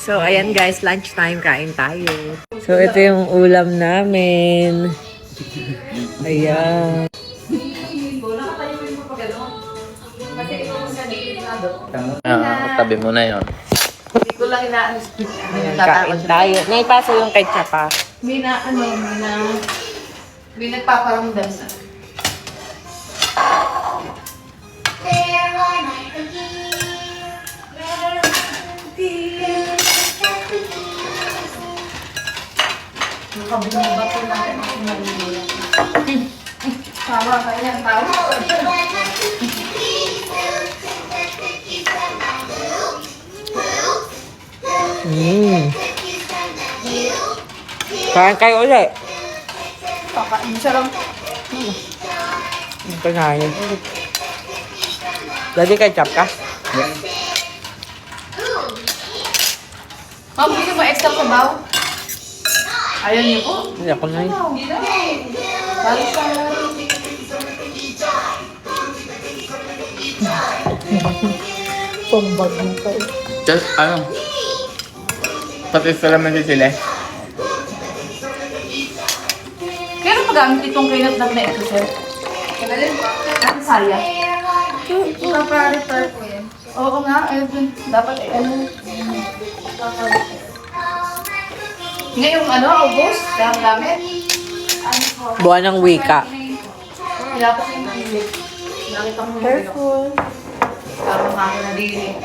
So, ayan guys, lunchtime, kain tayo. So, ito yung ulam namin. Ayan. Tabi mo na yun. Hindi ko lang inaalis. Kain tayo. Naipaso yung ketchup pa. May nagpaparamdam na. Nakabunga po natin ako naluluyan. Tawa ka yan, tawa. Kain kayo ulit. Kakain siya lang. Kanayin. Dati ketchup ka? Ma'am, gusto mo extra sabaw? Ayaw niyo po? Hindi ako na yun. Balik sa Pambag mo kayo. Just, pati sa laman si sila. Pero magamit itong kinatnap na ito, sir. Ang saya. Ipapariter ko yan. Oo nga, dapat ngayong August, ang gamit. Buwan ng wika. Dapat yung mahilig. Nakita mo yung careful. Tama nga ako na dili.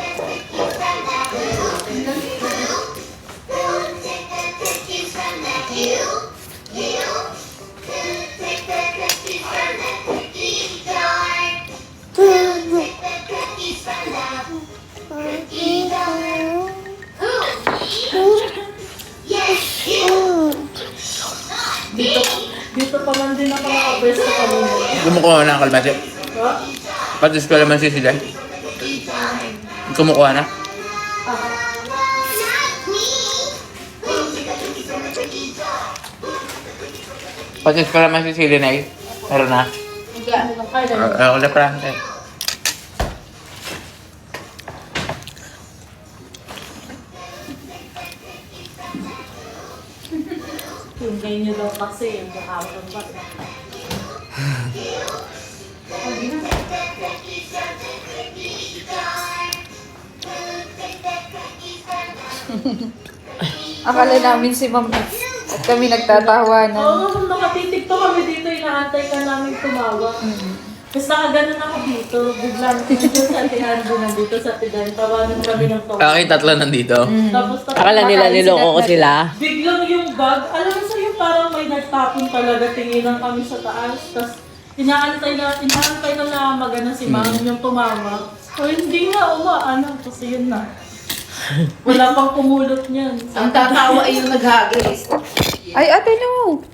Dito pa man din ako nakabest sa kanina. Kumukuha na ang kalmati. Pati sa laman si sila. Kumukuha na. Pati sa laman si sila na eh. Meron na. Ano lang kayo? Ako na parang Tingay niyo daw kasi yung kahapon ba? Akala namin si Ma'am at kami nagtatawanan. Oo, nakatitig pa kami dito, inaantay ka namin tumawa. Tapos nakaganon ako dito, biglang tinigil sa Tihardo nandito sa Tidan, tawanan kami ng tawa. Okay, tatlo nandito. Tapos Akala nila niloko ko sila. biglang yung bag, alam mo sa'yo parang may nagtapon talaga, tinginan kami sa taas. Tapos inaantay na magana si Ma'am yung tumama. O hindi nga, kasi yun na. Wala pang kumulot niyan. Ang tatawa ay yung naghagis. Ay, ate no!